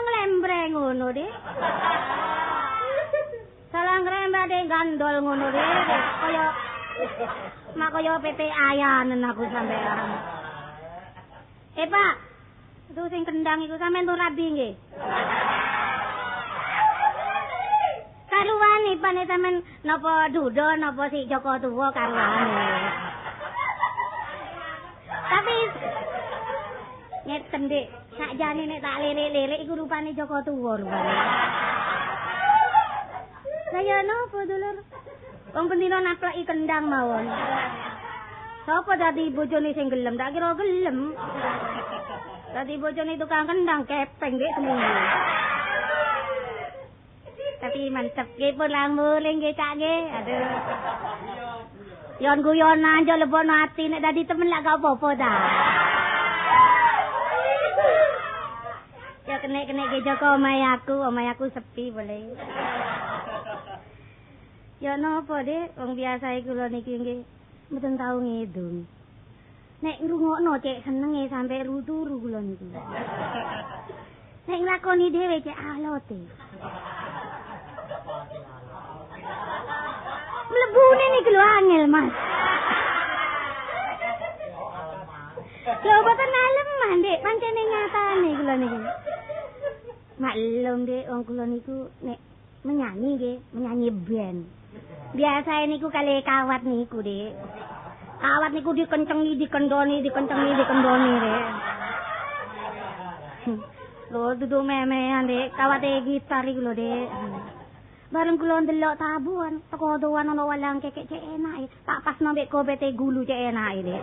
nglembreng ngono, Dik. Salah ngrembak Dik gandol ngono, Dik. Kaya PT ayanen aku sampean. Pak, itu sing kendang iku sampean tur rabi nggih. Karuwane pane sampean napa Dudo napa si Joko Tuwa karuwane. Tapi ngeten Dik, sakjane nek tak lirik-lirik iku rupane Joko Tuwa rupane. Lah ya napa dulur? Wong pendino napleki kendang mawon. Sapa dadi bojone sing gelem? Tak kira gelem. Dadi bojone tukang kendang kepeng Dik semono. Tapi mantep nggih pulang muling nggih Cak nggih. Aduh. Yon guyonan aja lebono ati nek dadi temen lak gak apa-apa ta. Ya kene-kene ge Joko omahe aku sepi boleh. Ya napa Dik, wong biasae kula niki nggih mboten tau ngidung. Nek ngrungokno cek senenge sampe turu kula niku. Nek nglakoni dhewe cek alote. Mlebune niku lho angel, Mas. Lho boten aleman, Dik, pancene nyatane kula niku. Maklum Dik, wong kula niku nek menyanyi nggih, menyanyi band. Biasa niku kali kawat niku, Dik. Kawat niku dikencengi, dikendoni, Dik. Lho dudu memean, Dik. Kawate gitar iku lho, Dik. Bareng kula ndelok tabuhan, teko doan ana walang kekek cek enake. Tak pasno mbek kopete gulu cek enake, Dik.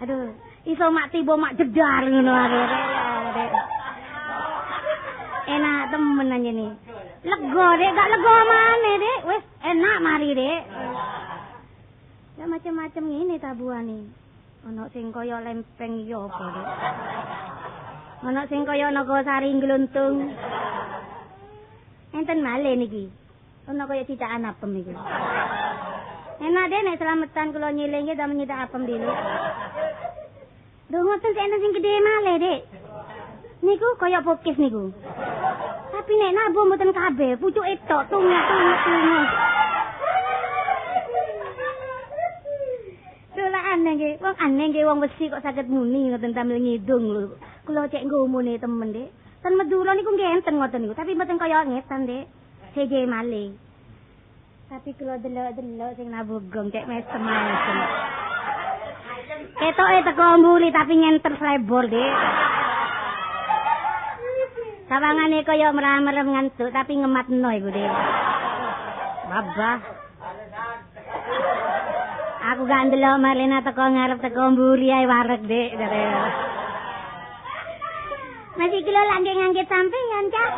Aduh, iso mak tiba mak jedar ngono ae, Dik. Enak temen aja nih. Lega Dek, gak lega maneh Dek. Wis enak mari Dek. Ya macam-macam ngene tabuhane. Ana sing kaya lempeng ya apa Dek. Ana sing kaya Nagasari gluntung. Enten malih niki. Ana kaya citakan apem iki. Enak Dek nek selametan kula nyiling ta menyitak apem dhewe. Lho ngoten enten sing gedhe malih Dek. Niku kaya pokis niku. Tapi nek nabuh mboten kabeh, pucuke tok tunggu. Lha aneh nggih wong besi kok saged muni ngoten tampil ngidung lho. Kula cek nggo umune temen, Dik. Ten Madura niku nggih enten ngoten niku, tapi mboten kaya ngetan, Dik. Seje malih. Tapi kula delok-delok sing nabuh gong cek mesem ae. Ketoke teko mburi tapi nyenter slebor, Dik. Sawangane kaya merem-merem ngantuk tapi ngematno iku Dik. Babah. Aku gak ndelok Marlena teko ngarep teko mburi ae wareg Dik. Masih kula lagi ngangkit sampeyan, Cak.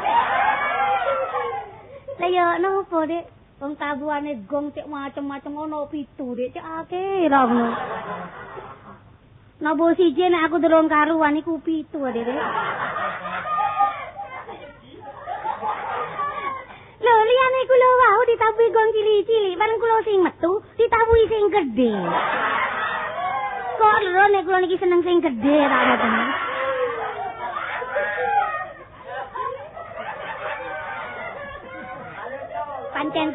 Lah yo nopo Dik? Wong tabuhane gong cek macem-macem ono 7 Dik, cek akeh ra ngono. Napa siji nek aku durung karuan iku 7 Dik. Lho liyane kula wau ditabuhi gong cilik-cilik, bareng kula sing metu ditabuhi sing gedhe. Kok lho nek kula niki seneng sing gedhe ra ngoten. Pancen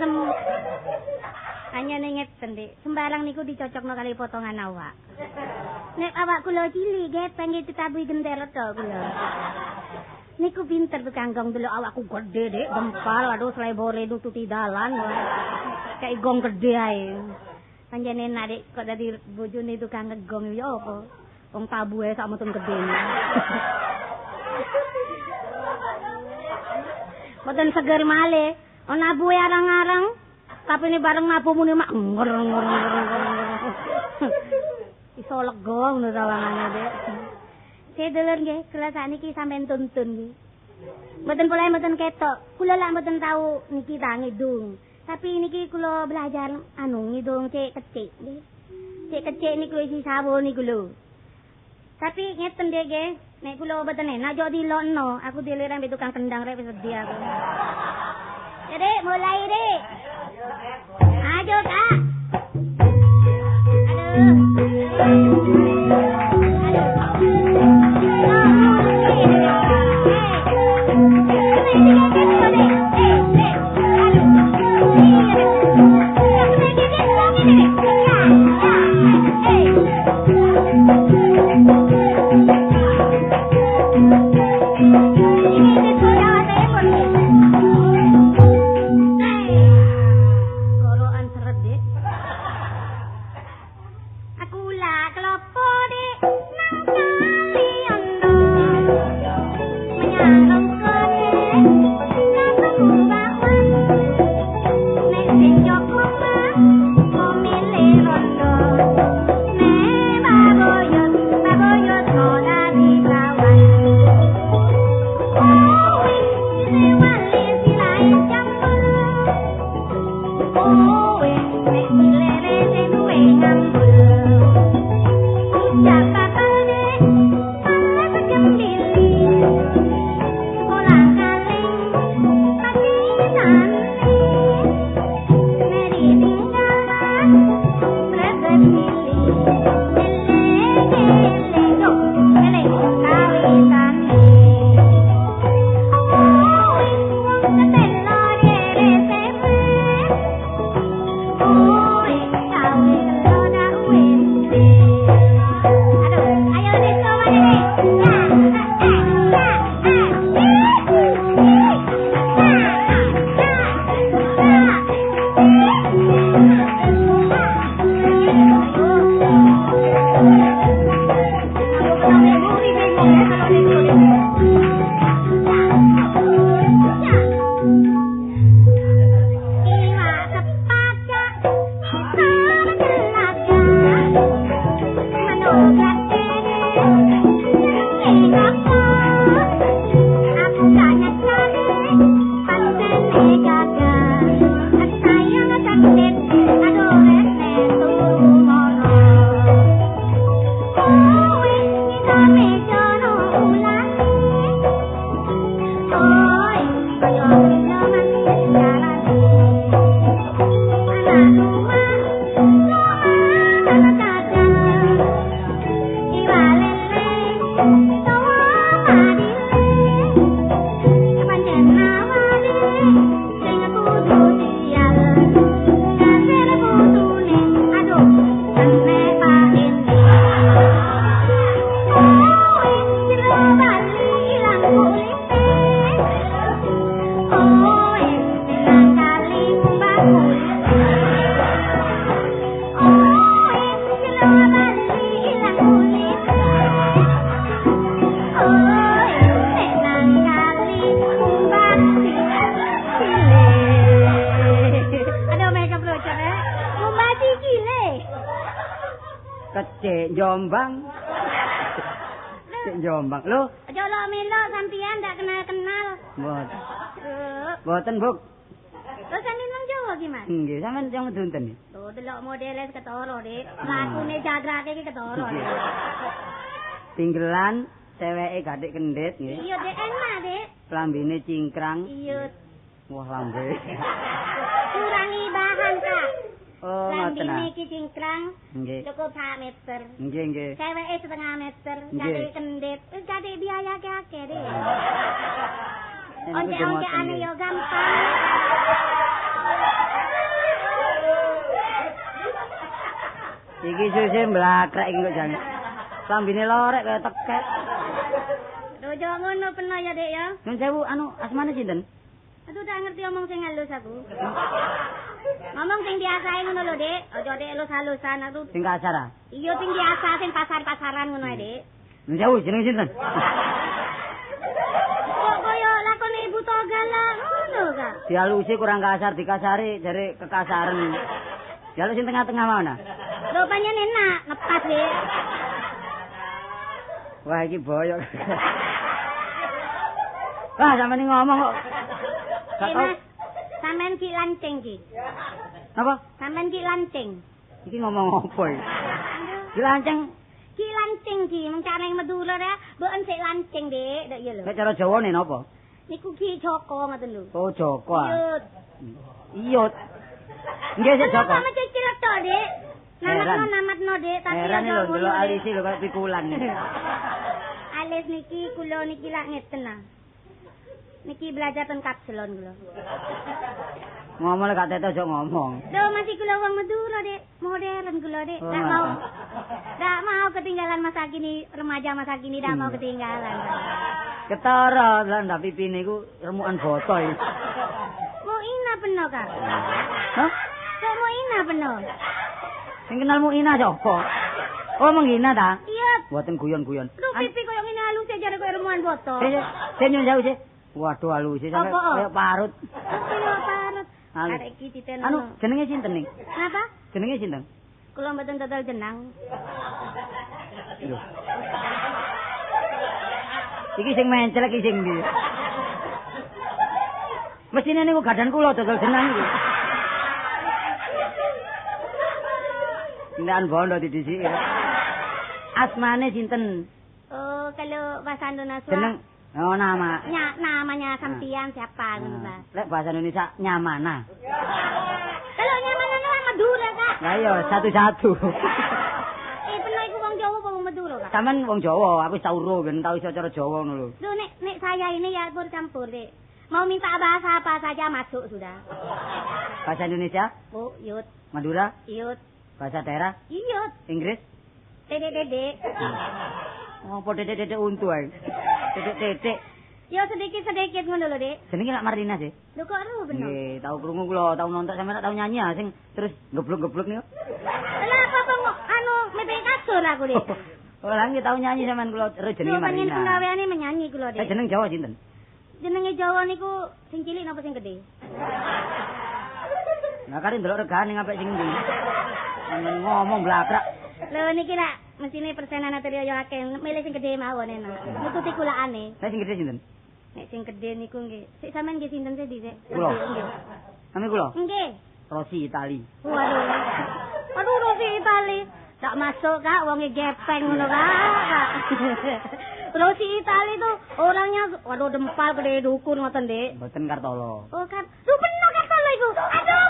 hanya ngeten Dik, sembarang niku dicocokno kali potongan awak. Nek awak kula cilik gepeng ditabuhi gendera to kula. Niku pinter tukang gong delok awakku gede Dik, gempal aduh slebore nututi dalan. Kayak gong gede ae. Pancen enak Dik kok dadi bojone tukang ngegong ya apa? Wong tabuhe sak mutun gedene. Mboten seger malih. Ana abuhe arang-arang, tapi ini bareng nabuh muni mak ngor. Iso lega ngono sawangane Dik. Sedulur nggih, kula sakniki sampean tuntun nggih. Mboten ketok. Kula lak mboten tahu niki ta ngidung. Tapi niki kula belajar ngidung cek kecik nggih. Cek kecik niku isi sawo niku lho. Tapi ngeten Dik nggih, nek kula mboten enak aja dilokno. Aku diliran mbek tukang kendang rek wis wedi aku. Ya Dik, mulai Dik. Ayo Kak. Aduh. Sik Jombang. Sik Jombang. Lho, aja lo melo sampean ndak kenal-kenal. mboten. Eh, Mboten, Bu. lo sampean wong Jawa ki, Mas? Nggih, sampean yang dunten. Tuh delok modele ketara, Dik. Lakune jagrake iki ketara. Dik. Tinggelan ceweke gathik kendhit nggih. Iya, Dik, enak, Dik. Lambene cingkrang. Iya. Wah, lambe. Kurangi bahan, Kak. Oh, ngoten. Lambene iki cingkrang. Nggih. Cukup 4 meter. Nggih, nggih. Ceweke setengah meter, Nggih. gathik kendhit. Wis gathik biaya akeh, Dik. Nek aku Once-once ngoten, ane nggih. yo gampang. Iki suse mlakrek iki kok jane. Lambene lorek kaya tekek. Dojo ngono peno ya, Dik ya. Nun sewu anu asmane sinten? Aduh tak ngerti omong sing halus aku. Ngomong sing biasae ngono lho, Dik. Aja Dik halus-halusan aku. Sing kasar ah. Iya sing biasa sing pasar-pasaran ngono ae, Dik. Nun sewu jeneng sinten? Kok kaya lakone ibu togal lah ngono, Kak. Dialusi kurang kasar, dikasari jare kekasaran. Jaluk sing tengah-tengah mana? Lho panjen enak ngepas, Dik. Wah iki boyok. Wah sampeyan ini ngomong kok. Gak tau. Mas, sampean ki lancing ki. Apa? Sampean ki lancing. Iki ngomong apa iki? Dilanceng Ki lancing ki, mung cara Madura ya, mboten sik lancing, Dik. Dak iya lho. nek cara Jawane napa? Niku ki Joko ngoten lho. Oh Joko ah. Iyut. Iyut. Nggih sik Joko. Sama cicil to, Dik. Namatno, Dik, tapi Heran aja lho ngono, delok Dik. alise lho kaya pikulan. Alis niki kula niki lak ngeten nah. Niki belajar ten Kapselon kula. Ngomong lek gak teto aja ngomong. Lho masih kula wong Madura, Dik. Modern kula, Dik. Oh, Ndak mau. Ndak mau ketinggalan masa kini, remaja masa kini ndak mau ketinggalan. Ketara lah ndak pipine iku remukan boto iki. Mau ina peno, Kak. Hah? Kok mau ina peno? Sing kenalmu Ina sapa? Oh menghina ta? Iya. Mboten guyon-guyon. Lho pipi koyo ngene halus jare koyo remuan boto. Sing jauh sih. Waduh halus sampe Apa? kaya parut. Kaya parut. Halus. Arek iki titen Anu jenenge sinten ning? Napa? Jenenge sinten? Kula mboten total jenang. Lho. Iki sing mencel iki sing ndi? Mesine niku gadan kula dodol jenang iki. Ndan bondo didhisiki. Asmane sinten? Oh, kalau bahasa Indonesia Jeneng oh nama. namanya sampian siapa ngono, Mas? Lek bahasa Indonesia Nyamana. Kalau nyaman nang Madura, Kak. Lah iya satu-satu. Peno iku wong Jawa apa wong Madura, Kak? Sampeyan wong Jawa, aku wis tau ro ben tau iso cara Jawa ngono lho. Lho nek saya ini ya campur, Dek. Mau minta bahasa apa saja masuk sudah. Bahasa Indonesia, Bu, yut, Madura, yut, bahasa daerah, yut. Inggris. Dedek. Oh, apa dedek-dedek untu ae. Dedek-dedek. Yo sedikit-sedikit ngono lho, Dek. Jenenge lak Marlina sih. Lho kok ero bener? Nggih, tau krungu kula, tau nonton sampeyan tau nyanyi ah sing terus geblok-geblok niku. Lah apa anu mepek kasur aku, Dek. Oh, lah nggih tau nyanyi sampeyan kula ero jenenge Lho panjen Marlina. penggaweane menyanyi kula, Dek. Jeneng Jawa sinten? Jenenge Jawa niku sing cilik napa sing gedhe? Lah kare ndelok regane ngapik sing ndi. Ngomong blakrak. Lho niki nak mesine persenan atau yo akeh milih sing gedhe mawon enak. Nututi kulakane. Saya sing gede sinten? Nek sing gedhe niku nggih. Sik sampean nggih sinten sih, Dik? Kula. Nggih. Nami kula Nggih. Rosi Itali. Waduh. Aduh Rosi Itali. Tak masuk, Kak, wonge gepeng ngono, Kak. Rosi Itali tuh orangnya waduh dempal gede dukun ngoten, Dik. Mboten Kartolo. Oh kan. Lu bener kan kalau iku. Aduh.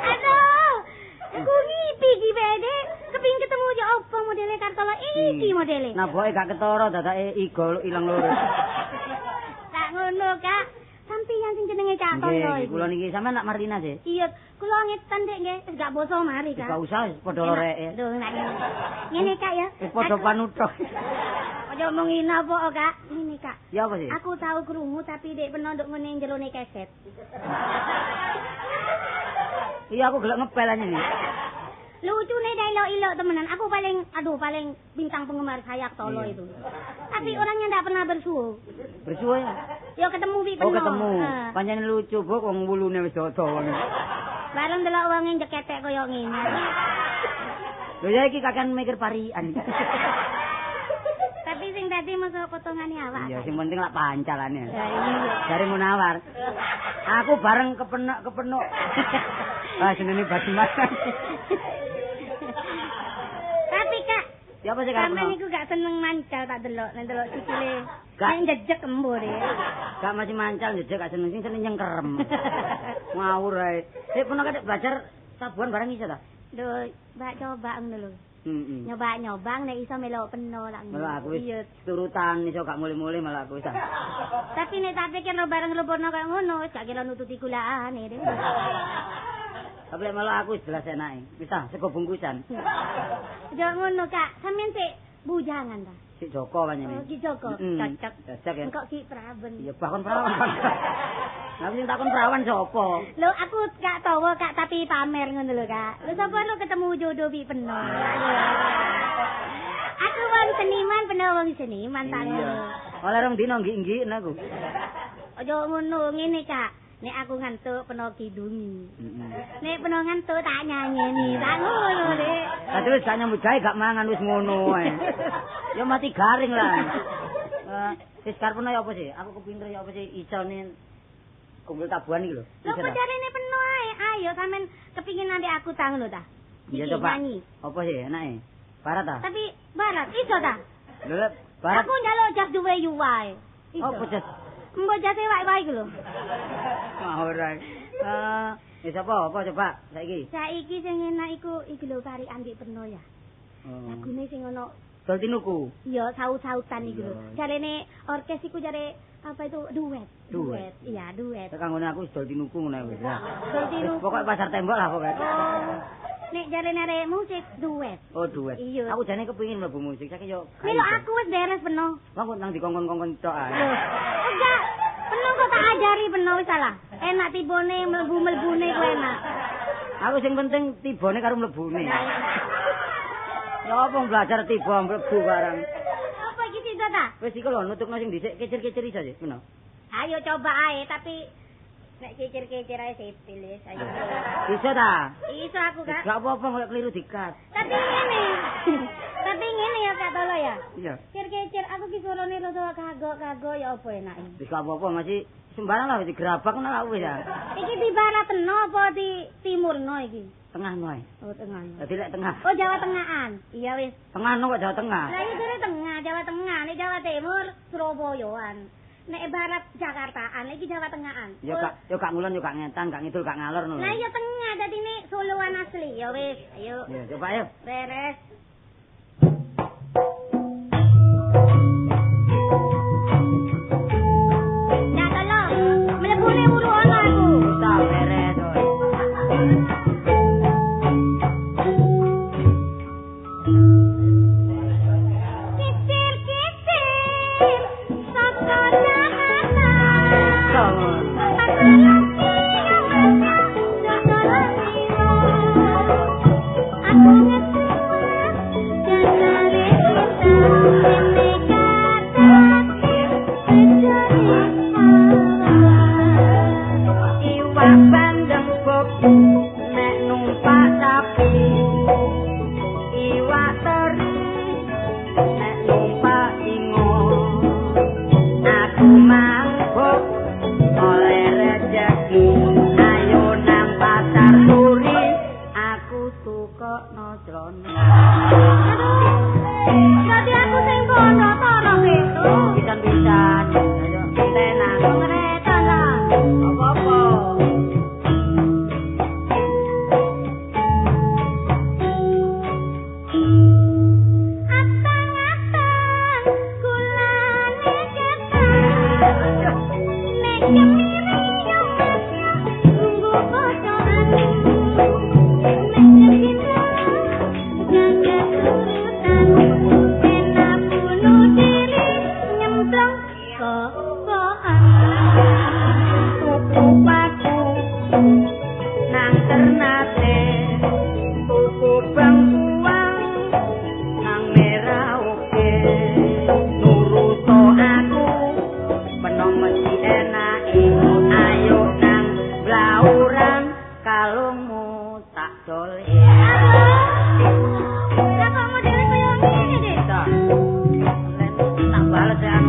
Aduh. Aku ngipi iki bede. Kepingin ketemu ya apa modele Kartolo iki modele. Nah, boke gak ketara dadake igo ilang loro. Tak ngono, Kak. Sampeyan sing jenenge Cak Toyo Nggih, iki. kula niki sampean nak Marlina sih. Iya, kula ngetan Dik nggih. Wis gak boso mari, Kak. Gak usah padha loreke. Lho, nek ngene Kak ya. Wis padha panuthok. Aja omongin apa, Kak. Ini, Kak. Ya apa sih? Aku tahu krungu tapi Dik pernah nduk ngene jerone keset. Iya aku gelek ngepel aja nih. Lucune dah ilok-ilok temenan. Aku paling bintang penggemar saya Tolo Iya. itu. Tapi orangnya enggak pernah bersuhu. Bersuwe. Yo ketemu pi Oh peno. ketemu. Pancen lucu, Bu, wong wulune wis dawa. Bareng delok wong njeketek koyo ngene. Lho ya iki kakean mikir parian. Tapi sing tadi masa potongane awak. Iya, sing penting lak pancalane. Ya iya. Dari Munawar. Aku bareng kepenak. Ah, jenenge Badimas. Tapi Kak, Siapa sih karo? sampeyan iku gak seneng mancal tak delok, nek delok sikile. Gak. Nek jejeg embo deh. Gak masih mancal jejak gak seneng sing seneng nyengkerem. Ngawur ae. Sik pernah kadek belajar sabuan bareng iso ta? Lho, mbak coba ngono lho. Heeh. Nyoba-nyoba nek iso melok peno lak. Malah aku wis Iya. turutan iso gak mulai-mulai malah aku wis. Tapi nek tak pikir lo bareng lebono kaya ngono, wis gak kira nututi kulaane deh. Tapi lek malah aku wis jelas enake. Wis ta, sego bungkusan. Yo ngono Kak, sampeyan sik bujangan ta. Si Joko Oh, panjenengan. Ki Joko, cocok. Cocok ya. Engkok Ki Praben. Ya bahkan perawan. Lah sing takon perawan sapa? Lho aku gak tawa Kak, tapi pamer ngono lho Kak. Lho sapa lo ketemu jodoh pi peno. Aku wong seniman, peno wong seniman tak ngono. Oleh rong dino nggih-nggih aku. Aja ngono ngene Kak. Nek aku ngantuk peno kidungi. Nek peno ngantuk tak nyanyeni. Tak ngono Dek. Tadi wis gak nyambut gawe gak mangan wis ngono wae. Ya mati garing lah. Wis karepne ya apa sih? Aku kepinter ya apa sih isone kumpul tabuhan iki lho. Lho kok jarene peno ae. Ayo sampean kepingin nanti aku tang lho ta. Iya Iki coba. nyanyi. Apa sih enake? Barat ta? Tapi barat iso ta? Lho, barat. Aku njaluk jak duwe yu wae. Iso. Oh, pedes. Mbok jate wae-wae iku lho. Ora. Wis apa coba saiki? Saiki sing enak iku lho kari ambek peno ya. Oh. Lagune sing ono Dol tinuku. ya saut-sautan iku lho. Iya. Jarene orkes iku jare apa itu duet. Duet. Iya, duet. Tekan ngene aku wis dol tinuku ngono wis. Dol tinuku. Pokoke pasar tembok lah pokoke. Oh. Nek jarene arek musik duet. Oh, duet. Iya. Aku jane kepengin mlebu musik, saiki yo. Milo aku wis beres peno. Wong nang dikongkon-kongkon tok ae. Loh, enggak. Peno kok tak ajari peno wis salah. Enak tibone mlebu-mlebune ku enak. Aku sing penting tibone karo mlebune. Ya apa belajar tiba mlebu barang. Apa iki sih ta? Wis iku lho nutukno sing dhisik kecil-kecil iso sih, ngono. Ayo coba ae tapi nek kecil-kecil ae sepil wis ayo. Bisa ta? Iso aku Kak. Gak apa-apa golek keliru dikat. Tapi ngene. Tapi ngene ya Kak Tolo ya. Iya. Kecil-kecil aku ki suarane rada kagok-kagok ya apa enake. Wis gak apa-apa masih sembarang lah digerabak ngono lah wis ya. Iki di baratno apa di timurno iki? Tengah noe. Oh tengah. Dadi lek tengah. Oh Jawa Tengahan. Iya wis. Tengah no kok Jawa Tengah. Lah iki dari tengah, Jawa Tengah, nek Jawa Timur Surabayaan. Nek barat Jakartaan, iki Jawa Tengahan. Yo gak ngulon yo gak ngetan, gak ngidul gak ngalor ngono. Lah iya tengah dadi nek Soloan asli. Ya wis, ayo. Ya coba ayo. Beres. Nah, tolong. Melebune ulu ono aku. Wis ta beres oi. Kicir-kicir saka Jakarta. Kon. Aku ngerti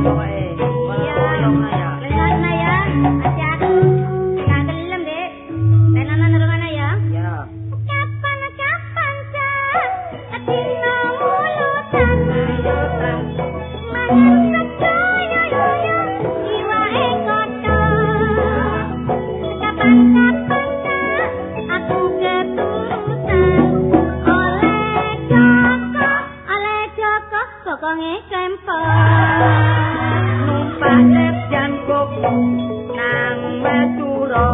pokoke. Koyong ya. Lengan ya. Aja aku. Gak gelem, Dek. Tenanan nerungan ya. Ya. Kapan-kapan jan dina mulutan. Mangan sedaya yo jiwae kota. Kapan-kapan aku keturutan oleh Joko bokonge kempor. Numpak jan kok nang Madura.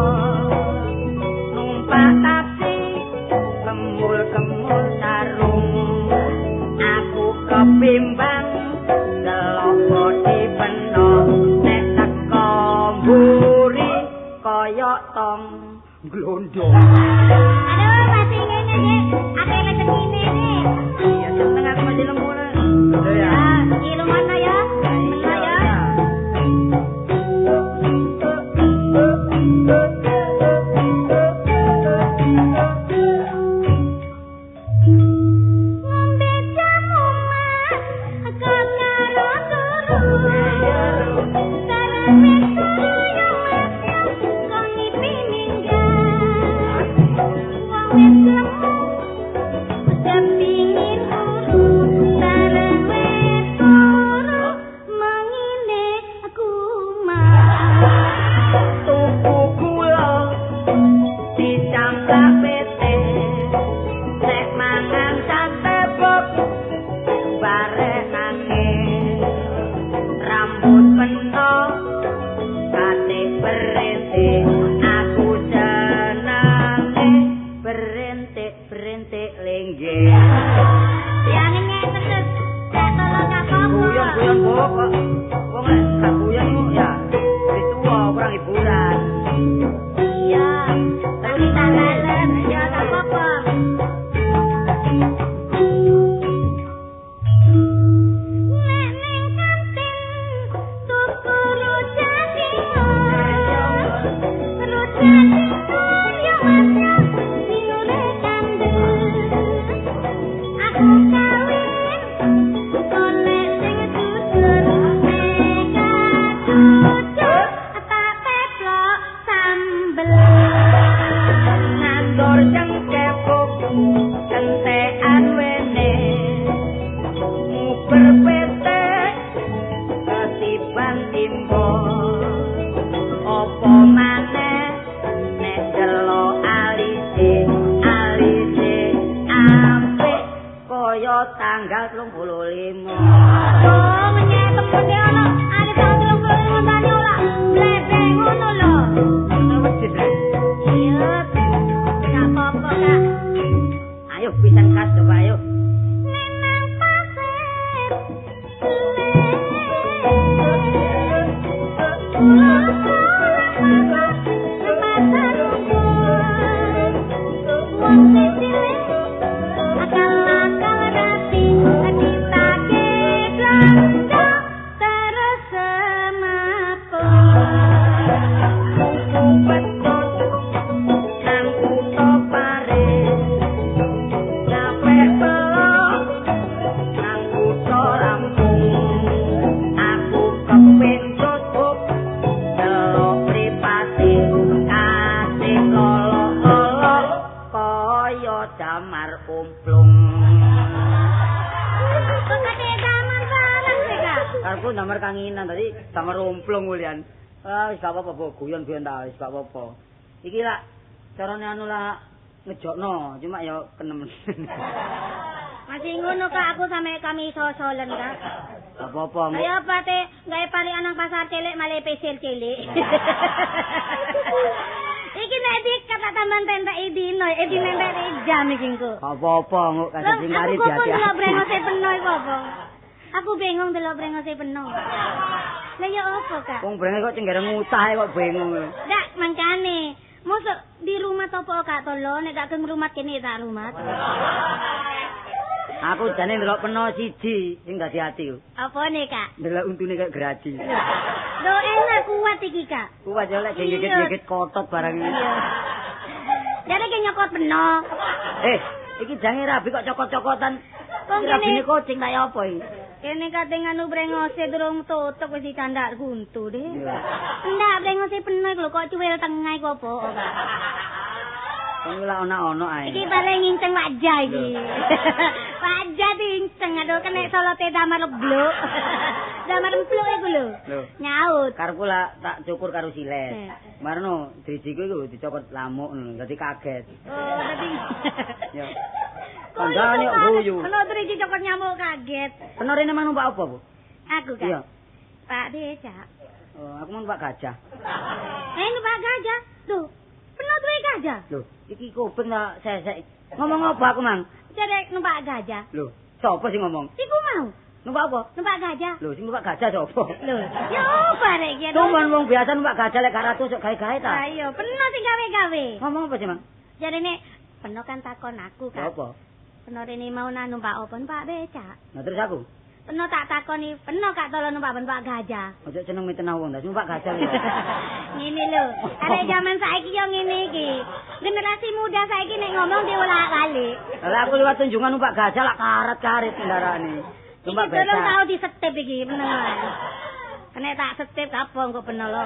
Numpak taksi kemul-kemul sarung. Aku kebimbang delok bodi peno nek teko mburi kaya tong glondong. Aduh, masih ngene, Dek. Ate rezekine, Dek. Ya seneng aku masih lemu lah. Ya, iki lumana ya. Menah ya. Ngombe jamu mas, kok karo turu. Sarane kaya mas, kok ngipi minggat. Wong wis lemu, kepingin uru. Sareng wis turu, mengine aku mas. Tuku gula dicangkak pete nek mangan sate bok barenake rambut peno kate berente aku senenge berente lengge Yang ngene terus, tak tolong apa-apa. guyon kok wong lek gak guyon ku ya wis tuwa kurang hiburan. Iya, terus kita lalem, ya tak apa-apa. Nek ning kantin tuku rujak ingon. Rujak ingon ya mas ya, diure kandel. Aku kawin golek sing jujur neka jujur tak peplok sambel. Nandor cengkepuk kentekan wene nguber petek ketiban timbo opo maneh nek delok alise apik kaya tanggal 35. Oh, menyetep gede ono, ada tanggal 35 tani ora. Blebeng ngono lho. Iya, gak apa-apa, Kak. Ayo pisan kas coba ayo. Nenang pasir, wong cilik akal-akal rapi ditake blonjo terus semaput. Betul nang kutha Paris nyampe belok nang kutha Lampung aku kepin tutup delok mripate kasih lolo-lolo kaya damar umplung. Kok kate taman barang sih, Kak? Karepku damar kanginan tadi damar umplung kulian. Wis gak apa-apa, Bu. Guyon-guyon ta, wis gak apa-apa. Iki lah carane anu lah ngejokno, cuma ya kenemen. Masih ngono, Kak, aku sampe kami sosolen, Kak. Gak apa-apa. Ayo apa teh, gawe palikan nang pasar cilik malah pesir cilik. Iki nek kata tamban tentek dino, dinentek jam iki engko. Gak apa-apa, nguk kasih singkari Aku kok hati-hati. delok brengose penuh iku apa? Aku bingung delok brengose penuh. Lah ya apa, Kak? Wong brenge kok cenggere ngutah kok bingung. Ndak mangkane. Mosok di rumah topo Kak tolo nek gak keng rumah kene tak rumah. Aku jane ndelok peno siji sing dadi ati. Apa nih, Kak? Ndelok untune kayak geradi. Do enak kuat iki, Kak. Kuwi aja lek gigit-gigit kotot barang iki. Jadi ki nyokot peno. Iki jange rabi kok cokot-cokotan. Wong Rabine kene kucing kaya apa iki? Kene kate nganu brengose durung tutup wis dicandak guntu deh. Ndak brengose penuh lho kok cuwil tengah iku apa, Kak? Kon lha ono ae. Iki paling nginceng wajah iki. Wajah diinceng aduh kena solote damar leblok. Damar emplok iku lho. Nyaut. Karepku lah tak cukur karo silet. Marno drijiku iku dicokot lamuk ngono, dadi kaget. Oh, dadi. Ya. Kandhane guyu. Ono driji cokot nyamuk kaget. Peno rene mang numpak apa, Bu? Aku kan. Iya. Pak Becak. Oh, aku mau numpak gajah. Numpak gajah. Loh, peno duwe gajah. Loh, iki kuping tak sesek. Ngomong apa aku, Mang? Jadi numpak gajah. Loh, sapa sing ngomong? Iku mau. Numpak apa? Numpak gajah. Loh, sing numpak gajah sapa? Loh, yo barek iki. Cuman wong biasa numpak gajah lek gak ratus gawe gawe ta. Ayo, peno sing gawe-gawe. Ngomong apa sih, Mang? Jadi nek peno kan takon aku kan. Apa? Peno rene mau numpak apa? Numpak becak. Nah, terus aku? Peno tak takoni, peno gak tolong numpak gajah. Ojo seneng mitenah wong, numpak gajah lho. Ngene lho, arek zaman saiki yo ngene iki. Generasi muda saiki nek ngomong diulang-alik. Lah aku liwat tunjungan numpak gajah lak karet-karet kendaraane. Numpak Iki durung becak. tau disetip iki, meneng. Kena tak setip kapong kok peno lho.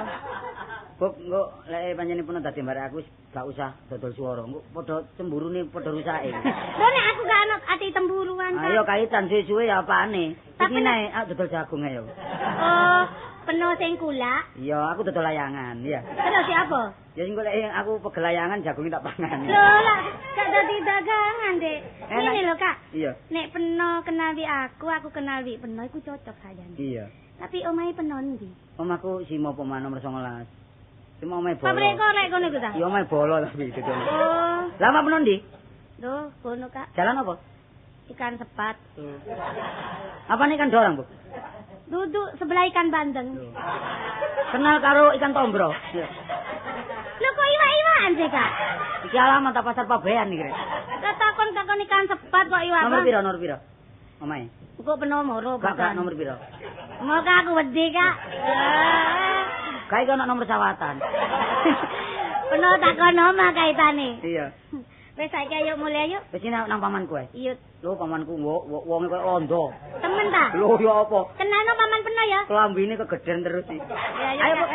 Bob, engko lek pancene pun dadi mbare aku gak usah dodol swara. Engko padha cemburune padha rusake. Lho nek aku gak ana ati temburuan ta. Ayo kaitan suwe-suwe ya apane. Tapi Iki nae aku dodol jagung ayo. Oh, peno sing kulak. Iya, aku dodol layangan, iya. Terus siapa? Ya sing golek aku pegel layangan jagungnya tak pangan. Lho lah, gak dadi dagangan, Dek. Ini lho, Kak. Iya. Nek peno kenal wi aku kenal wi peno iku cocok sajane. Iya. Tapi omahe peno ndi? Omahku Simo Pemano nomor 19. Cuma omahe bolo. Pabrik korek kono iku ta? Iya omahe bolo tapi dodol. Oh, Lama peno ndi? lho, kono, Kak. Jalan apa? Ikan sepat. Apa nih ikan dorang, Bu? Duduk sebelah ikan bandeng. Kenal karo ikan tombro. Iya. Lho kok iwak-iwakan sih, Kak? Iki alamat tak pasar Pabean iki, Rek. Takon ikan sepat kok iwak. Nomor piro? Omahe. Kok peno moro, Gak nomor piro? Moga aku wedi, Kak. Kae ono nomor sawatan. Peno takon omah kaitane. Iya. Wis saiki ayo mulai ayo. Wis nang pamanku ae. Iya. Lho pamanku wonge koyo londo. Temen ta? Lho ya apa? Kenalno paman peno ya. Kelambine kegeden terus iki. Ya, Ayo, Kak.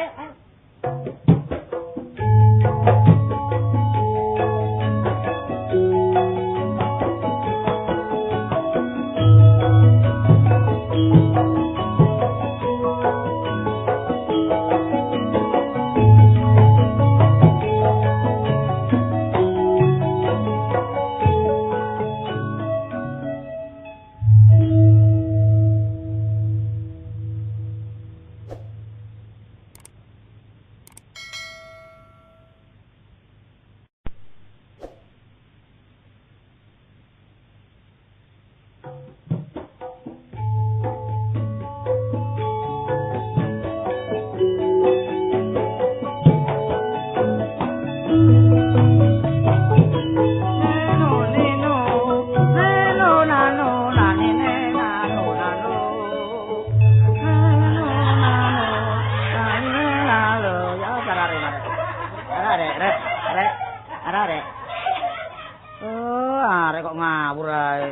Bu, ayo.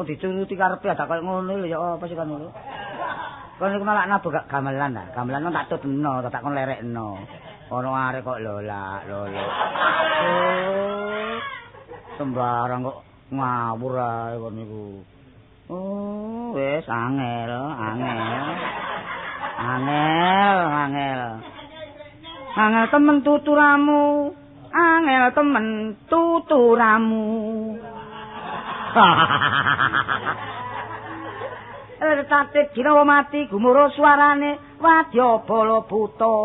Dicuruti karepe ada koyo ngono lho ya apa sih kan lho. Kon iku malah nabok gak gamelan ta. Gamelan tak tutno, tak kon lerekno. Ono arek kok lolak. Oh. Sembarang kok ngawur ae kon niku. Oh, wis angel. Angel temen tuturamu. Angel temen tuturamu. Tatik dina mati gumuro suarane wadya bala buta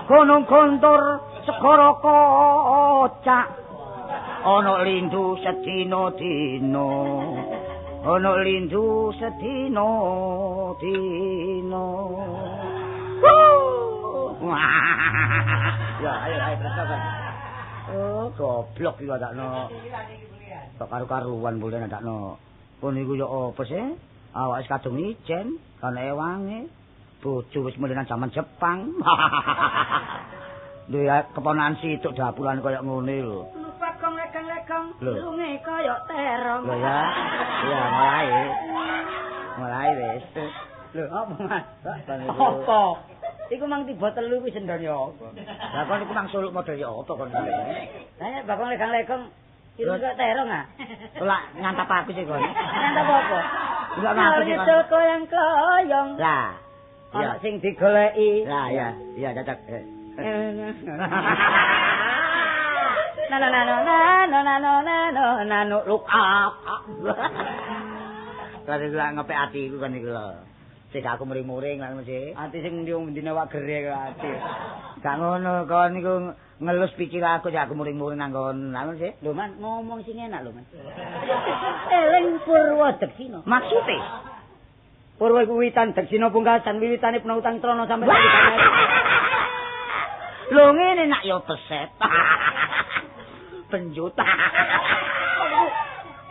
gunung gontor segara kocak ana lindu sedina-dina ya ayo terus. Oh goblok iki dakno kok karo-karuan boleh ndakno. Pun iku yo apa sih? Awak wis kadung ijen, kan ewange. Bojo wis mulai nang jaman Jepang. Lho ya keponakan situk dapuran kaya ngene lho. Lupa kong lekang-lekang, lunge kaya terong. Lho ya. Iya, mulai. Mulai wis. Lho, apa Mas? Apa? Iku mang tiba telu kuwi sendone apa? Lah kon iku mang suluk model ya apa kon iki? Saya bakal legang-legang itu kok terong ah. Lah ngantap aku sih kon. Ngantap apa? Enggak ngapa sih kon. Koyang-koyong. Lah. Ana sing digoleki. Lah ya, iya cocok. Nano look up. Kare lak ngepek atiku kan iku lho. Sik aku muring-muring lan mesti. Ati sing ndi wong dine wak gere kok ati. Gak ngono kon niku ngelus pikir aku sik aku muring-muring nanggon lan sih. Lho Man, ngomong sing enak lho Man. Eling Purwa Deksina. Maksude Purwa iku wiwitan Deksina pungkasan wiwitane penutang trono sampe lho ngene nak yo peset. Penjuta.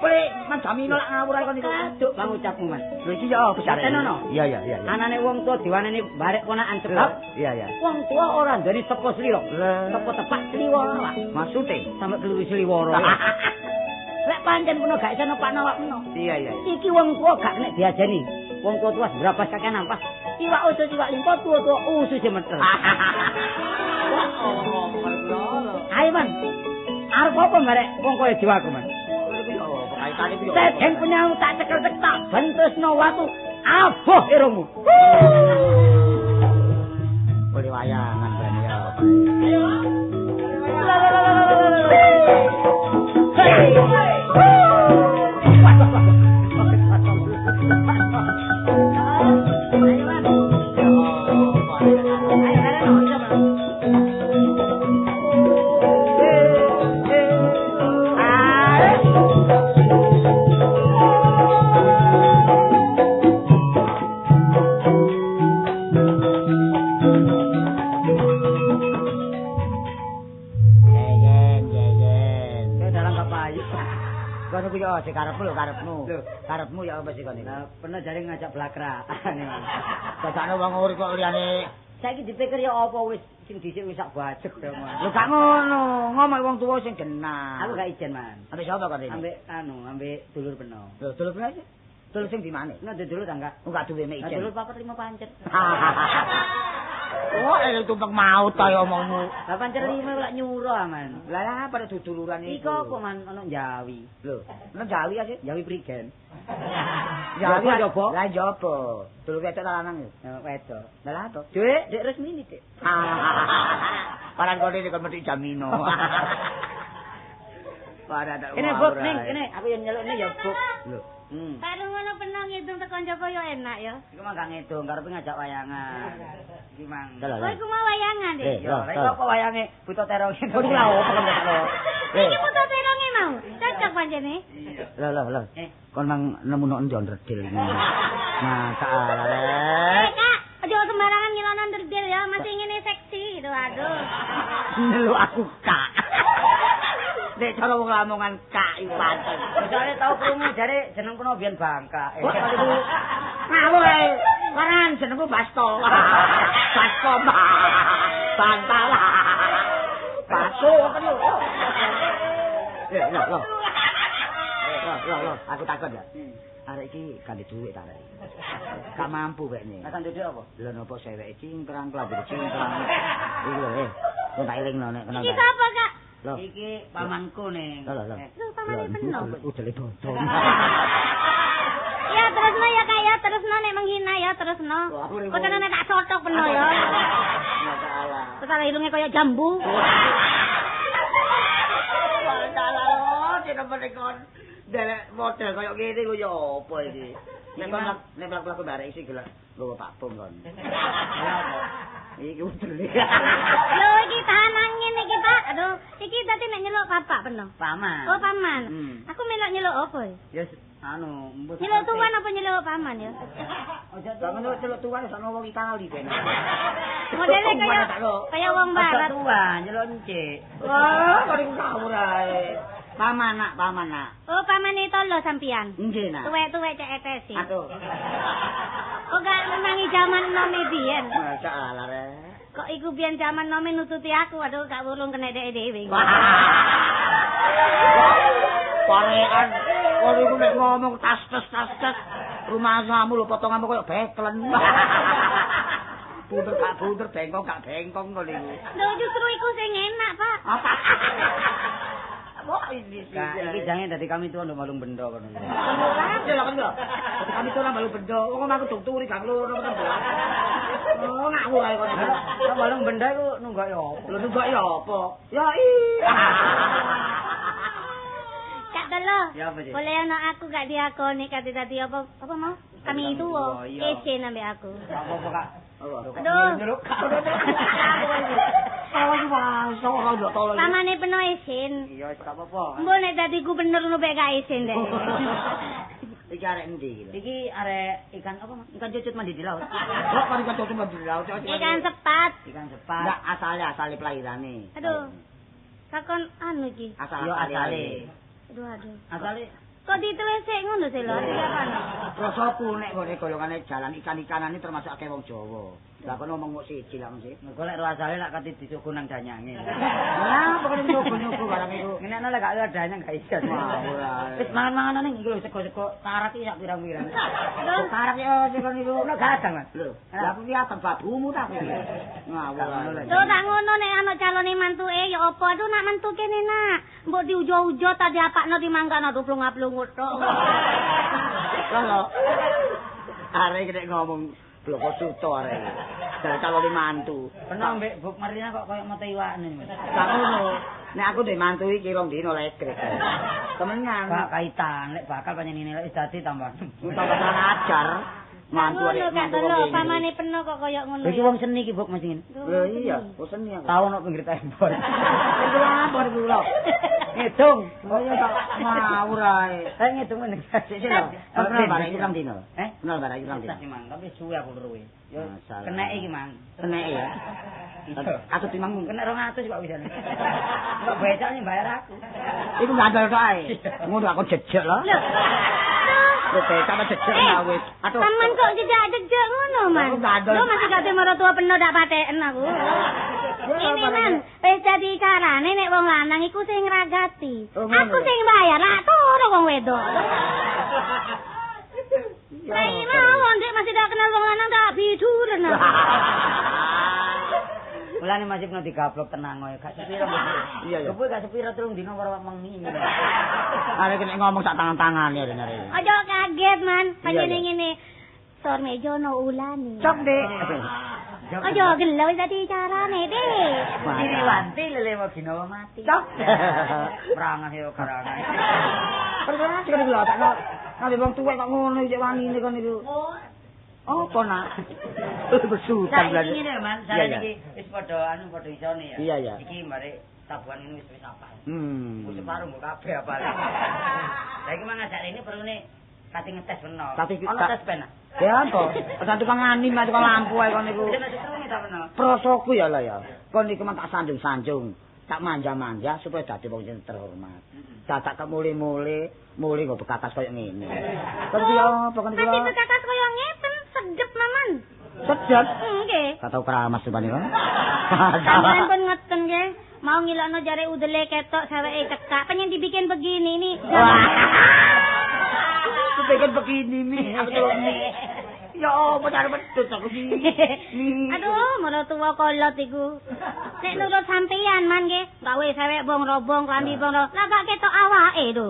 Boleh Manjamino lak ngawur ae kon iku. Duk bang ucapmu Man. Lho iki yo besar. Tenono. Iya iya iya. Anane wong tuwa diwaneni barek ponakan sebab Iya iya. wong tuwa ora ndani sapa slira. Sapa tepak sliwara. Maksude Sampe keluru sliwara. Lek pancen peno gak iso nepakno awakmu. Iya iya. Iki wong tuwa gak nek diajeni. Wong tuwa berapa kakek nampas. Iwak usus iwak limpo tuwa-tuwa usus meter. Ayo Man. Arep apa barek wong koyo jiwaku Man. Sedeng punya tak cekel-cekel tak bentresno watu aboh irungmu. Boleh wayangan ben ya. Kon iku yo sik karepmu lho karepmu. Karepmu ya apa sih kon iki? Nah, pernah jare ngajak blakra. Dadane wong urip kok liyane. Saiki dipikir ya apa wis sing dhisik wis sak bajek ya Man. Lho gak ngono, ngomong wong tuwa sing genah. Aku gak ijen Man. Ambek sapa kon iki? Ambek dulur peno. Lho dulur peno iki? Dulur sing di mana? Nah, dulur tangga. Enggak duwe mek ijen. Dulur 4 5 pancet. Wah, itu tumpeng maut ta omongmu. Lah pancet 5 lak nyuro Man. Lah pada duduluran Iku apa Man ana Jawi. Lho, nang Jawi aja. Jawi prigen. Jawi jopo. Lah jopo. Dulur wedok ta lanang ya? Wedok. Lah to. Dek resmi iki, Dik. Paran kene kon mesti jamino. Para tak. Kene buk ning, kene aku yang nyelukne ya buk. Lho. Baru ngono peno ngidung tekan Joko yo enak ya. Iku mah gak ngedung, karepe ngajak wayangan. Iki mang. Oh iku mau wayangan deh. Ya, lha kok wayange buta terong iki. Kok lha opo kon lho. Iki foto teronge mau. Cocok pancene. Lho. Kon nang nemu nok ndi onderdil. Nah, salah Kak, aja sembarangan ngilono nderdil ya, masih ngene seksi gitu. Aduh. Nyeluk aku Kak. Nek cara wong lamongan Kak iku pantes. Jare tau krungu jare jeneng kono biyen Bangka. Ngawur ae. Karan jenengku Basto. Basto Bantala. Basto apa lho? Lho, aku takut ya. Arek iki kan duit ta arek. Gak mampu kayaknya. Akan duit apa? Lha napa sewek cingkrang kelabur cingkrang. Iki lho kok tak elingno nek kenal. Iki sapa, Kak? Lho. Iki pamanku ning. Lho. Lu pamane peno. Udele bodong. Ya terusno ya Kak ya, terusno nek menghina ya terusno. Kok tenan tak sotok peno ya. Masalah. Terus irunge kaya jambu. Masalah lho, cenah kon. Delek model kaya ngene ku ya apa iki? Nek mlaku barek isi gelek nggowo pakpung kon. Iki udele. Lho iki tahanan ngene iki Pak. Aduh, iki dadi nek nyeluk bapak peno. Paman. Oh paman. Aku melok nyeluk apa ya? Ya mbut. Nyeluk tuan apa nyeluk paman ya? Ojo Jangan celuk tuan sono wong Itali kene. Modele kaya wong barat. Tua, nyeluk encik. Wah, kok iku ngawur ae. Paman nak. Oh paman itu lho sampean. Nggih nak. Tuwek-tuwek cek etes sih. Aduh. Kok gak menangi zaman nome biyen? Masalah re. Kok iku biyen zaman nome nututi aku, aduh gak wulung kena dhewe. Parekan. Kok iku nek ngomong tas-tas. Rumah samu lho potonganmu koyo beklen. Bunder gak bunder, bengkong gak bengkong kok niku. Lho justru iku sing enak, Pak. Apa? Kok ini sih? Iki jange dadi kami tuwa ndok malung bendo kono. Ya lah kan lho. Kami tuh lah balu bendo. Kok aku turi gak ngono kan. Oh, ngawur ae kono. Kok malung bendo iku nunggak ya apa? Lho nunggak ya apa? Ya iya. Kak Dolo. Ya apa, Cik? Boleh ana aku gak diakoni kate tadi apa mau? Kami itu esen ambek aku. Apa Kak? Aduh. Pamane peno esen. Iya, gak apa-apa. Mbok nek dadi gubernur ngono mek gak esen deh. Iki arek endi iki? Iki arek ikan apa, Mas? Ikan cucut mandi di laut. Kok kan ikan cucut mandi di laut? Ikan sepat. Ikan sepat. Enggak asale pelahirane. Aduh. Kakon anu iki. Yo asale. Aduh. Asale Kok ditelesek ngono sih lho, artinya apa? Rasaku nek ngene golongane jalan ikan-ikanane termasuk akeh wong Jawa. Lah kono ngomong kok siji lah mesti. Mergo lek ro asale lak kate disuguh nang danyange. Lah pokoke nyoba-nyoba barang iku. Ngenekno lek gak ada danyang gak iso. Ngawur ae. Wis mangan-manganan iki lho sego-sego karak iki sak pirang-pirang. Kok karep yo sing niku. Ono gadang, Mas. Lho, lah aku ki atem babumu ta kowe. Ngawur ae. Lho tak ngono nek ana calone mantuke ya apa? Aduh nak mantu kene nak. Mbok diujo-ujo ta diapakno dimanggano plung-plungut tok. Lho. Arek nek ngomong bloko suto arek. Dari calon mantu. Pernah mbek Buk Marina kok koyo mata iwakne. Gak ngono. Nek aku ndek mantu iki rong dino legrek. Temenan. Gak kaitan, lek bakal panjenengane wis dadi tambah. Tambah ajar. Mantu arek mantu lho, kok. pamane peno kok koyo ngono. Iki wong seni iki Buk Mas ngene. Lho iya, bosen ya. Tau ono pinggir tembok. Iku lapor iku lho. Ngedung. Oh iya tak ngawur ae. Saya ngedung meneng. Sik lho. Kenal barang iki rong dino. Kenal barang iki rong dino. Tapi Mang, tapi suwe aku luwe. Yo Masalah. kenek iki Mang. Kenek ya. Aku timang Kena 200 kok bisa. Kok becaknya bayar aku. iku ngandel tok ae. Ngono aku jejek lho. Lho becak apa jejek lah wis. Aduh. Taman kok jejak-jejak ngono, Man. Aku ngandel. Lo masih gak marang tua peno dak pateken aku. Ini Man, wis dadi carane nek wong lanang iku sing ngragati. Oh, ngono Aku ya? sing bayar, lak turu wong wedok. Lah ini wong ndek masih dak kenal wong lanang dak biduren. Mulane masih kena digablok tenang kowe, gak sepiro. Iya, iya. Kowe gak sepiro telung dino karo mengi. Arek nek ngomong sak tangan-tangan ya bener. Aja kaget, Man. Iya, Panjene iya. ngene. Sor meja no ulane. Cok, Dik. Aja gelo wis dadi carane, Dik. Diri wanti lele mau ginawa mati. Cok. Merangan yo karangan. Perkara sing lho tak kok. Nabi wong tuwek kok ngono iki wangine kon niku. Apa nak? Bersutan Saiki ngene Man, saya Iya, iya. iki wis padha isone ya. Iya, iya. Iki mari tabuhan ini wis apal. Wis Hmm. separuh mbok kabeh apal. Lah iki mang ngajak ini perlune kate ngetes beno. Tapi ono tes pena. Ya apa? Pesan tukang anim, tukang lampu ae kon niku. Wis setrunge ta beno. Prosoku ya lah ya. Kon niku mah tak sanjung-sanjung, tak manja-manja supaya dadi wong sing terhormat. Tak kemuli-muli, muli nggo bekatas koyo ngene. Terus ya apa kon niku? Ati bekakas koyo ngeten, sedep Maman. Sedap. Nggih. Gak tau keramas rupane kon. Sampeyan pun ngeten nggih. Mau ngilokno jare udele ketok saweke cekak. Pengen dibikin begini nih. Kepengen begini nih. Ya apa cara pedut aku sih. Aduh, mara tuwa kolot iku. Nek nurut sampeyan man nggih, gawe sawek bong robong klambi bong. Lah gak ketok awake lho.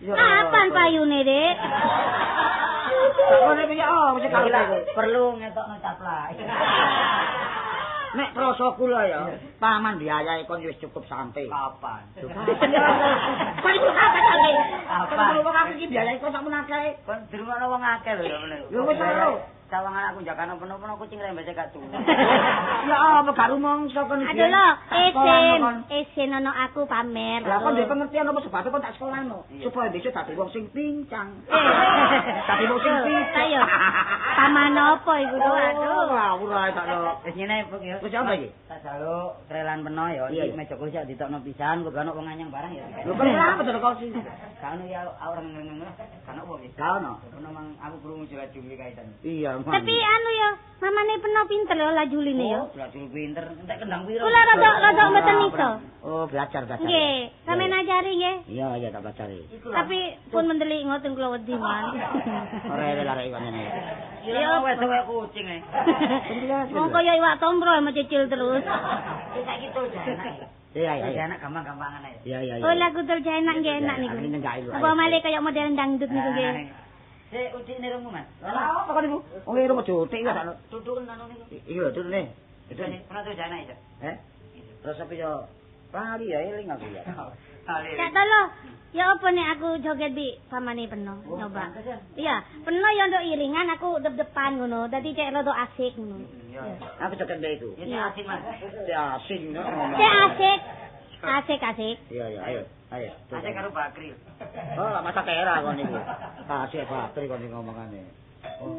Kapan payune, Dik? Ngono iki ya mesti Perlu ngetokno caplak. nek prosoku lho ya, paman biayae kon wis cukup sampe. Kapan? Paling apa kali? Apa? Kalau wong aku iki biayae kon sakmono akeh. Kon dirungokno wong akeh lho ya meneh. Lho wis ora. Cawangan aku jakane peno-peno kucing rembese gak turu. Ya apa gak rumangsa kon iki. Aduh lho, esen ono aku pamer. Lah kon duwe pengertian apa sebab kon tak sekolahno supaya besok dadi wong sing pincang. Dadi wong sing pincang. Ayo. Paman apa iku lho? Aduh, ngawur ae sakno. Wis ngene Buk ya. Wis apa iki? Tak jaluk trelan peno ya. Iya, Iki iya. meja kursi ditokno pisan kok ono wong anyang barang ya. Lho kok ora apa kok sih? Kan ya orang ngono. Kan opo wis. Gak ono. Ono mang aku krungu jelas jumlah kaitan. Iya. Tapi anu ya, mamane peno pinter ya lajuline ya. Oh, belajar pinter. Entek kendang piro? Kula rada mboten iso. Oh, belajar. Nggih, sampeyan ajari nggih. Iya, tak pelajari. Tapi pun mendelik ngoten kula wedi man. Ora elek iwak ngene. Ya wis kaya kucing ae. Wong kaya iwak tombro mecicil terus. Saiki to enak. Iya. Enak gampang-gampangan ae. Iya. Oh, lagu tul enak nggih enak niku. Apa malih kaya model dangdut niku nggih. Sik ucine rumu, Mas. Lah, apa kok niku? Wong irung jotik ya sakno. Tutuken anu niku. Iki lho, turune. Itu nih, pernah tuh jana itu. Terus apa yo? Lali ya eling aku ya. Cak tolo, ya apa nek aku joget di pamane peno nyoba. Iya, peno ya nduk iringan aku depan ngono. Dadi cek rada asik ngono. Iya. Aku joget mbek itu. Ya asik, Mas. Ya asik ngono. Cek asik. Asik. Iya, ayo. Asik karo Bakri. Oh, lah masa kera kon niku. Asik Bakri kon ngomongane. Oh.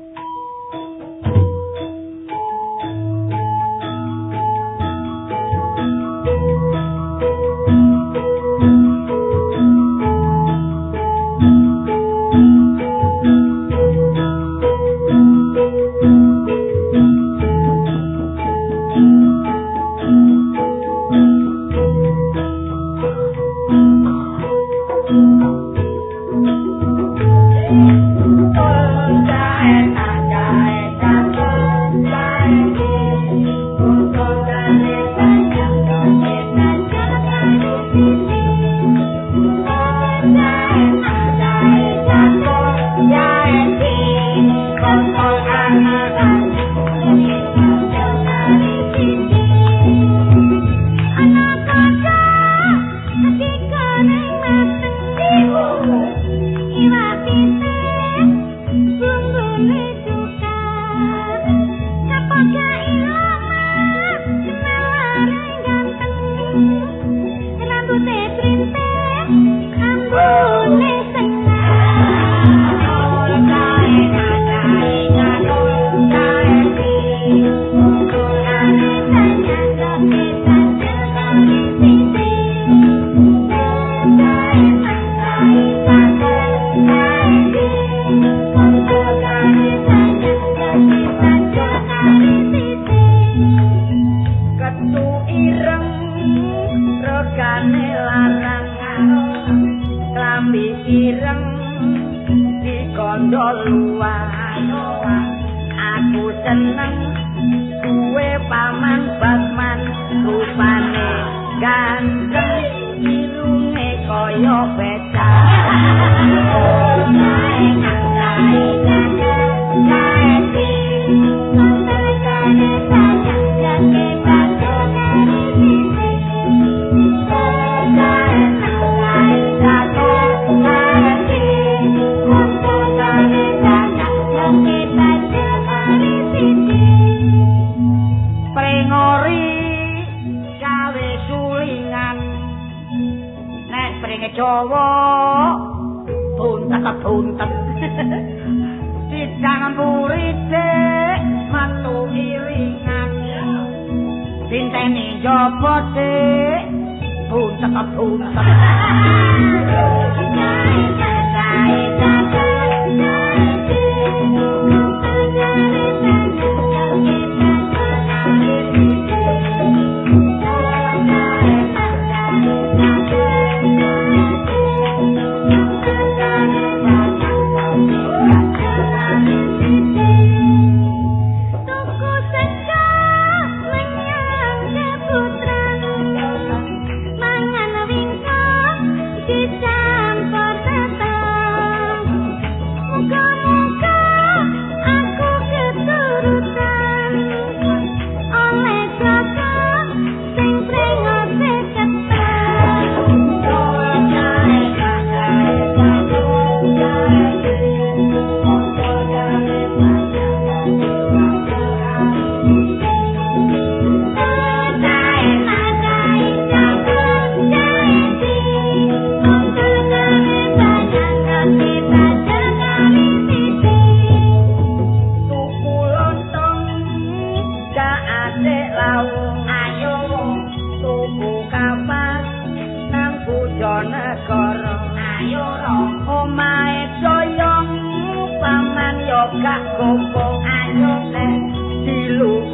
Ayo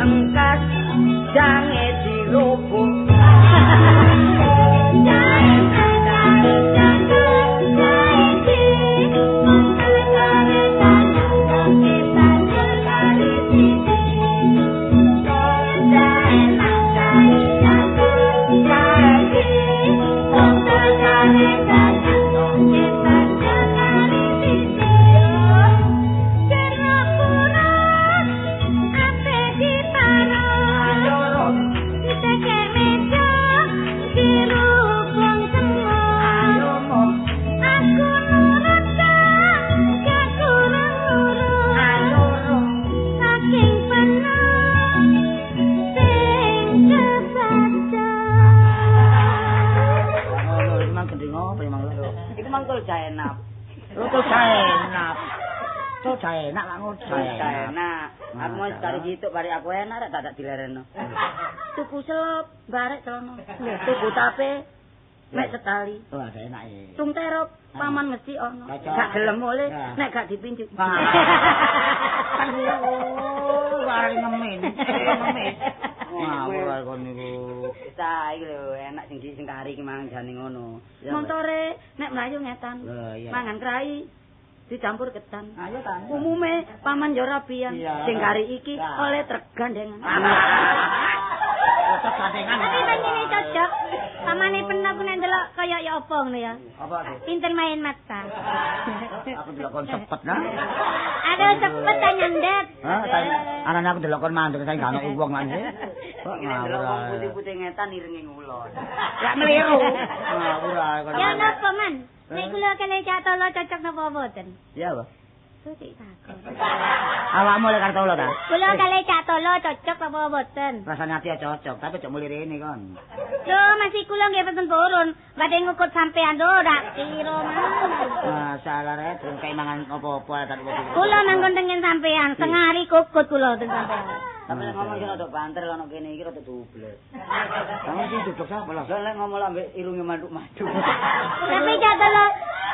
engkas jange dirubuk. Enak lah ngono. Enak. Aku mau sekali gitu barek aku enak rek tak dilereno. Tuku selop barek celana. Tuku tape mek sekali. Oh, ada enak ya. Tung terop paman mesti ono. Gak gelem oleh nek gak dipinjuk. Kan bareng ngemin. Ngemin. Wah, ora kon niku. Sa iki lho enak sing kari ki mangan jane ngono. Montore nek mlayu ngetan. Mangan krai dicampur ketan. Ayo kan. Umume paman yo rabian. Sing kari iki oleh tergandengan. Tergandengan. Tapi panjenengan cocok. Pamane pernah ku nek ndelok kaya ya apa ngono ya. Apa itu? Pinter main mata. Aku delok kon sepet nah. Ada sepet ta nyandet. Hah, anane aku delok kon mandek saiki gak ono wong lan. Kok ngawur putih-putih ngetan irenge ngulon. Lak meliru. Ngawur ae kon. Ya napa man? Nek kula kene Catolo cocok napa mboten? Iya, Pak. Suci takon. Awakmu lek karo Tolo ta? Kula kale Catolo cocok napa mboten? Rasane ati cocok, tapi cok muli rene kon. Lho, masih kula nggih pesen purun. Badhe ngukut sampean lho, dak kira Ah, salah rek, durung kae mangan apa-apa tak kok. Kula manggon tengen sampean, sengari kukut kula ten sampean. Tapi nek ngomong rada banter ana kene iki rada dubles. Kamu sih duduk sapa lah? Lek ngomong ambek irunge manduk-manduk. Tapi Catolo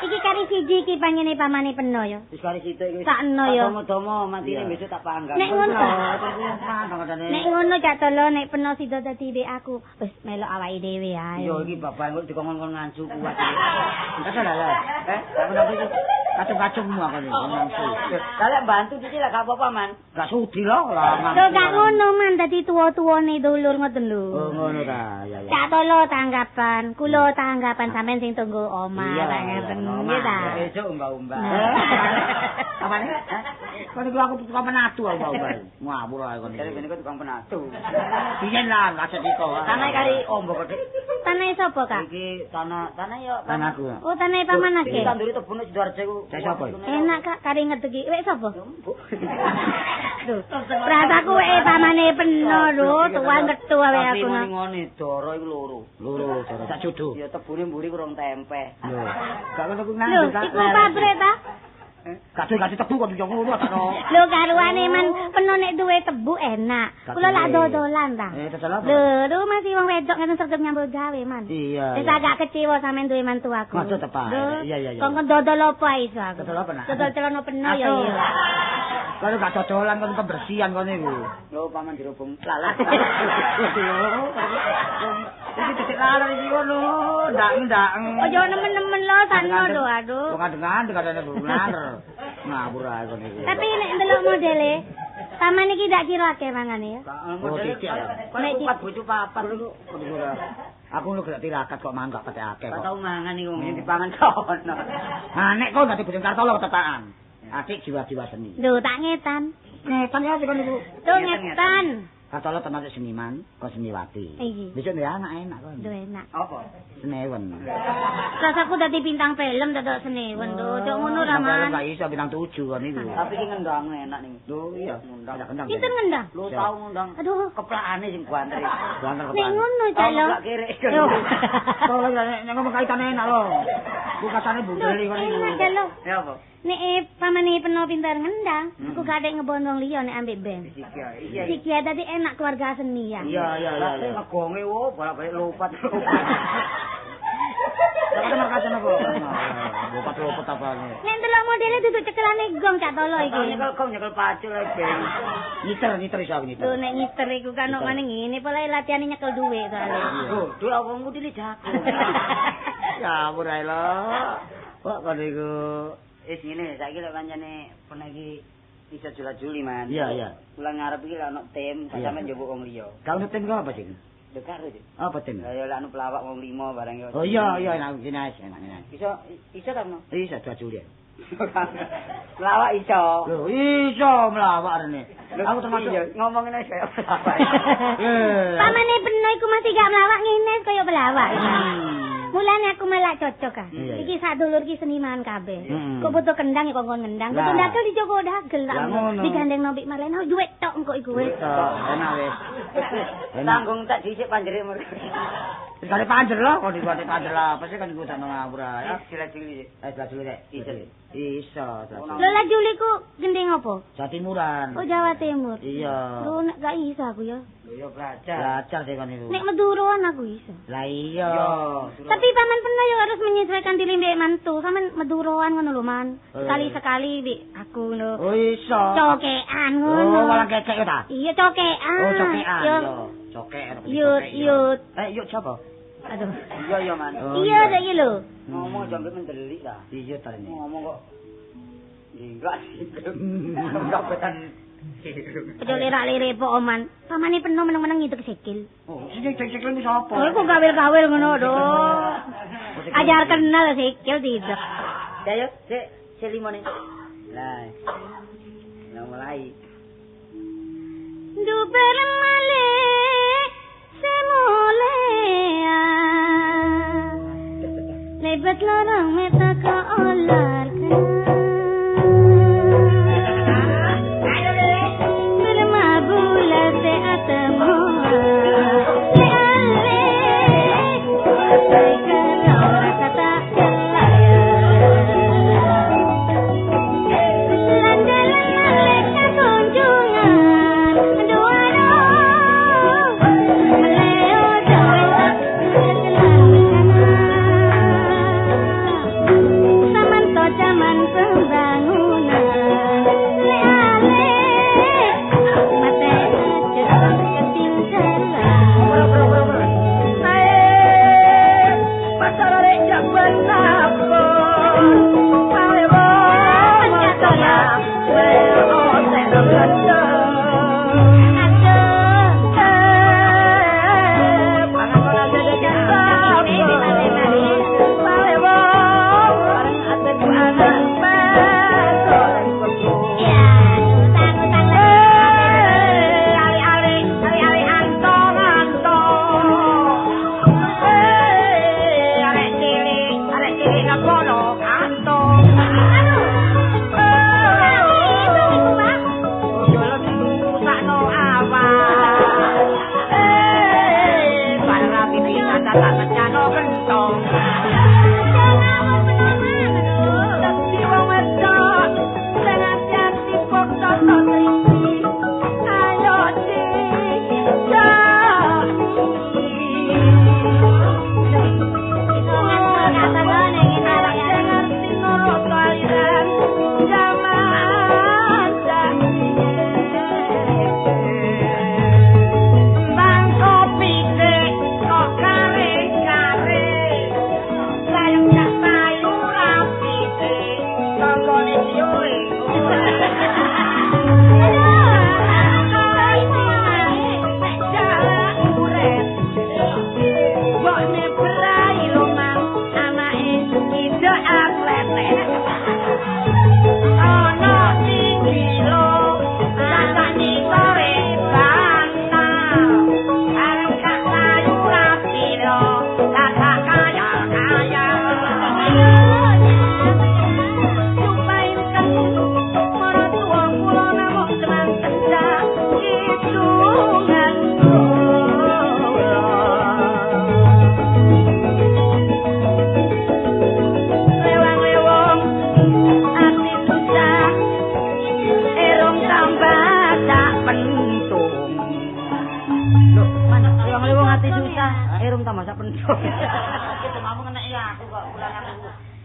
iki kari siji iki pangene pamane peno ya. Wis kari situ iki. Sakno ya. Domo-domo matine besok tak panggah. Nek ngono. Nek ngono Catolo nek peno sida dadi dhek aku, wis melok awake dhewe ae. Yo iki bapak kok dikongkon ngancu kuat. Enggak salah. Apa iki? Kacung-kacungmu aku iki ngancu. Kalau bantu iki lah gak apa-apa, Man. Gak sudi loh lah. Lho gak ngono man dadi tuwa-tuwane dulur ngoten lho. Oh ngono ta. Ya ya. Catolo tanggapan, kula tanggapan sampean sing tunggu omah tak ngeten. Nggih ta. Besok umbah-umbah. Apa nih? Kon iku aku tukang penatu aku mbak. Ngawur ae kon. Dari kene kok tukang penatu. Biyen lah kaset iko. Tanah kari ombo kok. Tanah sapa, Kak? Iki tanah yo Tanahku. Oh, tanah pamanake. Tanduri tebune Sidoarjo iku. Saya sapa? Enak Kak, kari ngedegi. Wek sapa? Lho, rasaku wek pamane peno lho, tuwa ngethu wae aku. Tapi ngene Doro iku loro. Loro cara sak jodoh. Ya tebune mburi kurang tempe. Lho. Gak ngono ku Lho, nang. iku pabrik ta? Kadhe tebu kok yo ngono tak no. Lho karuane man peno nek duwe tebu enak. Kula lak dodolan ta. Dodol apa? Lho, masih wong wedok ngene sregep nyambut gawe man. Iya. Wis agak kecewa sampean duwe mantu aku. Maksud tepak. Iya. Kok dodol apa iso aku? Dodol apa nak? Dodol celana peno ya iya. Kalau gak dodolan kon pembersihan kon niku. Lho paman dirubung lalat. Iki titik lalat iki ngono. Ndak. Ojo nemen-nemen lo sakno lho aduh. Kok kadang-kadang kadane bulan. Ngawur ae kon iki. Tapi nek ndelok modele, paman iki ndak kira akeh mangane ya. Oh, titik. Nek kuat bojo papat. Aku lu gak tirakat kok mangan gak akeh Kok kok. tau mangan iku sing dipangan kono. Nah, nek kok dadi bojone Kartolo ketetaan. Adik jiwa-jiwa seni. Lho, tak ngetan. Ngetan ya kon niku. Lho ngetan. Kartolo termasuk seniman, kok seniwati. Iki. Besok dia anak enak kon. Lho enak. Apa? Senewen. Rasaku dadi bintang film dadak senewen lho. Cok ngono ra man. Gak iso bintang 7 kon niku. Tapi iki ngendang enak nih. Lho iya, kendang. Pinten ngendang? Lu tau ngundang Aduh. keplakane sing banter. Banter Nek ngono cak lho. Gak kere. Lho. Kalau nek ngomong kaitane enak lho. Bukasane bundeli kon niku. Enak cak lho. Ya apa? Nek pamane peno pinter ngendang, aku gak ada ngebondong liya nek ambek band. Iya. Iki ya dadi enak keluarga seni ya. Iya. Tapi ngegonge wo bolak-balik lompat. Terima kasih napa. Lopot-lopot apane. Nek delok modele duduk cekelane gong cak tolo iki. Nyekel gong nyekel pacul ae ben. Nyiter iso aku nyiter. Lho nek nyiter iku kan kok ngene ngene pola latihane nyekel dhuwit soalé. Oh, dhuwit wong mutile jago. Ya ampun ae lho. Kok kono iku wis ngene saiki lek pancene pun iki iso jula-juli man. Iya. Kula ngarep iki lek ono tim sampeyan njupuk wong liya. Kau tim kok apa sih? Dekar iki. Apa tim? Ya lek anu pelawak wong 5 barang yo. Oh iya enak enak. Iso ta no? Iso juli. Melawak iso. Lho iso melawak rene. Aku termasuk ngomong ngene kaya pelawak. Pamane beno iku mesti gak melawak ngene kaya pelawak. Mulane aku malah cocok ah. Iki sak dulur iki seniman kabeh. Kok butuh kendang ya kok ngendang. Butuh dagel dijogo dagel tak. Digandeng nombik Marlena duit tok engko iku wis. Enak wis. Tanggung tak dhisik panjere mergo. Sekali panjer loh, kalau dibuat panjer lah, pasti kan gue tak ngapura ya. Juli. Juli deh. Iso. Lola Juli ku gendeng apa? Jawa Timuran. Oh Jawa Timur. Iya. Lu nek gak iso aku ya. Yo belajar. Belajar sih kan itu. Nek Maduroan aku iso. Lah iya. Tapi paman pernah yo harus menyesuaikan diri mbek mantu. Sampean Maduroan ngono lho man. Sekali-sekali mbek aku ngono. Oh iso. Cokean ngono. Oh malah kecek ya ta? Iya cokean. Oh cokean. Yo. Cokek. Yut. Yut siapa? Aduh. Iya man. Iya dak iki lho. Ngomong jambe mendelik ta. Iya ta ini. Ngomong kok. Enggak sih. Kapetan. Ojo lirak-lirik po oman. Pamane penuh meneng-meneng itu kesikil. Oh, sing cek-cek ini sapa? Oh, kok gawil-gawil ngono do. Ajar kenal sikil tidak. Ya yo, sik limone. Lah. Mulai. Duper male semolea. Lebat larang meta ka olar.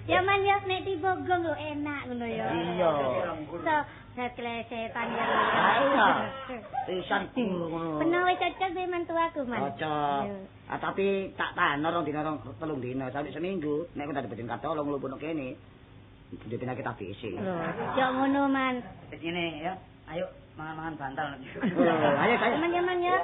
Ya man ya nek dibogong lho enak ngono ya. Iya. So, set klesetan ya. Iya. Pisan ngono. Bener wis cocok be mantu aku, Man. Cocok. Ah tapi tak tanor rong dina telung dina sampai seminggu nek aku tak dapetin katolong lu pun kene. Di penyakit ABC. Lho, yo ngono, Man. Wis ngene ya. Ayo mangan-mangan bantal. Ayo saya. Man ya.